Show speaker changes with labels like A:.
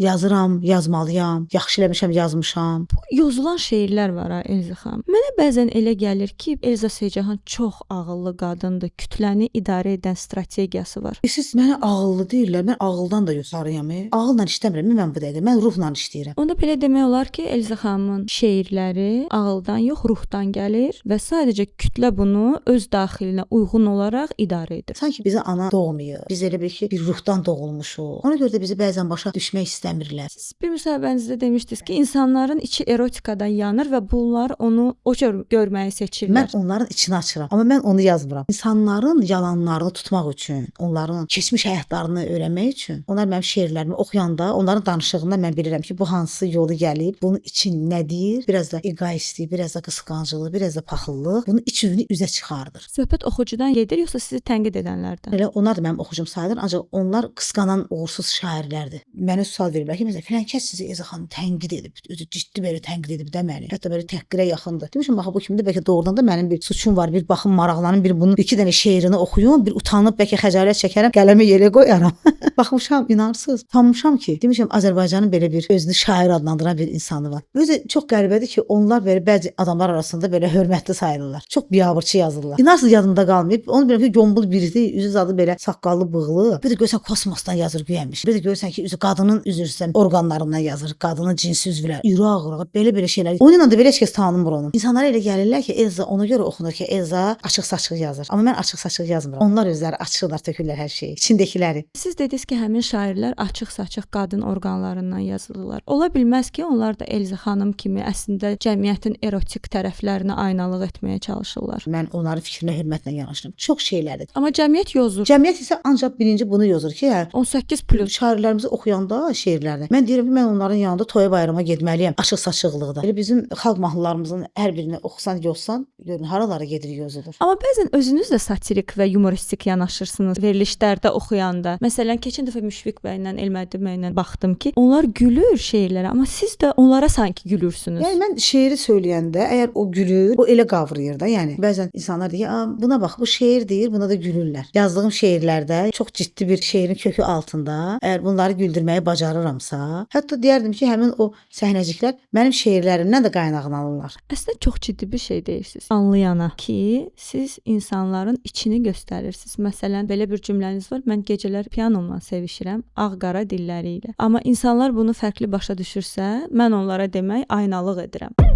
A: yazıram, yazmalıyam, yaxşı eləmişəm, yazmışam.
B: Yozulan şeirlər var ha Elza xanım. Mənə bəzən elə gəlir ki, Elza Seycahan çox ağıllı qadındır. Kütləni idarə edən strategiyası var.
A: Siz mənə ağıllı deyirlər, mən ağıldan da yuxarıyam. Ağılla işləmirəm, mən bu dəqiqə, mən ruhla işləyirəm.
B: Onda belə demək olar ki, Elza xanımın şeirləri ağıldan yox, ruhdan gəlir və sadəcə kütlə bunu öz daxilinə uyğun olaraq idarə edir.
A: Sanki bizi ana doğmayıb. Biz elə bil ki, bir ruhdan doğulmuşuq. Ona görə də bizi bəzən başa düşmək istəmirlər.
B: Siz bir müsahibənizdə demişdiniz ki, insanların içi erotikadan yanır və bunlar onu o cür görməyi seçirlər.
A: Mən onların içini açıram, amma mən onu yazmıram. İnsanların yalanlarını tutmaq üçün, onların keçmiş həyatlarını öyrənmək üçün, onlar mənim şeirlərimi oxuyanda, onların danışığından mən bilirəm ki, bu hansı yolu gəlib, bunun için nədir? Biraz da egoistlik, biraz da qısqanclıq, biraz da paxıllıq bunun iç üzünü üzə çıxardır.
B: Söhbət oxucudan gedir yoxsa sizi tənqid edənlərdən?
A: Elə onlar da mənim oxucum sayılır, ancaq onlar qısqanan uğursuz şairlərdir. Mənə sual veriblər ki, məsələn, filan kəs sizi Elza xanım tənqid edib, özü ciddi belə tənqid edib də məni. Hətta belə təhqirə yaxındır. Demişəm, bax bu kimdir? Bəlkə doğrudan da mənim bir suçum var. Bir baxım maraqlanım, bir bunun iki dənə şeirini oxuyum, bir utanıb bəlkə xəcalət çəkərəm, qələmi yerə qoyaram. Baxmışam, inansız, tanımışam ki, demişəm Azərbaycanın belə bir özünü şair adlandıran bir insanı var. Özü çox qəribədir ki, onlar belə bəzi adamlar arasında belə hörmətli sayılırlar. Çox biabırçı yazırlar. İnansız yadımda qalmayıb. Onu bilirəm ki, gombul biridir, üzü zadı belə saqqallı, bığlı. Bir də görsən kosmosdan yazır güyənmiş. Bir də görsən ki, üzü qadının üzrüsən orqanlarından yazır, qadının cinsi üzvləri. Üraq, belə şeylər. Onunla da belə heç kəs tanımır onu. İnsanlara elə gəlirlər ki, Elza ona görə oxunur ki, Elza açıq-saçıq yazır. Amma mən açıq-saçıq yazmıram. Onlar özləri açıqlar, tökürlər hər şeyi, içindəkiləri.
B: Siz dediniz ki, həmin şairlər açıq-saçıq qadın orqanlarından yazırlar. Ola bilməz ki, onlar da Elza xanım kimi əslində cəmiyyətin erotik tərəflərini aynalıq etməyə çalışırlar.
A: Mən onların fikrinə hörmətlə yanaşıram. Çox şeylərdir.
B: Amma cəmiyyət yozur.
A: Cəmiyyət isə ancaq birinci bunu yozur ki,
B: 18+
A: şairlərimizi oxuyanda şeirlərdə mən deyirəm ki, mən onların yanında toya bayrama getməliyəm, açıq-saçıqlıqda. Elə bizim xalq mahnılarımızın hər birini oxusan, yozsan, görün haralara gedir gözüdür.
B: Amma bəzən özünüz də satirik və yumoristik yanaşırsınız verilişlərdə oxuyanda. Məsələn, keçən dəfə Müşfiq bəylə, Elmədi bəylə baxdım ki, onlar gülür şeirlərə, amma siz də onlara sanki gülürsünüz.
A: Yəni mən şeiri söyləyəndə, əgər o gülür, o elə qavrayır da. Yəni bəzən insanlar deyir, buna bax, bu şeir deyir, buna da gülürlər. Yazdığım şeirlərdə çox ciddi bir şeirin kökü altında, əgər bunları güldürməyi bacarıramsa, hətta deyərdim ki, həmin o səhnəciklər mənim şeirlərimdən də qaynaqlanırlar.
B: Əslində çox ciddi bir şey deyirsiniz. Anlayana ki, siz insanların içini göstərirsiniz. Məsələn, belə bir cümləniz var. Mən gecələr pianomla sevişirəm, ağ-qara dilləri ilə. Amma insanlar bunu fərqli başa düşürsə, mən onlara demək aynalıq edirəm.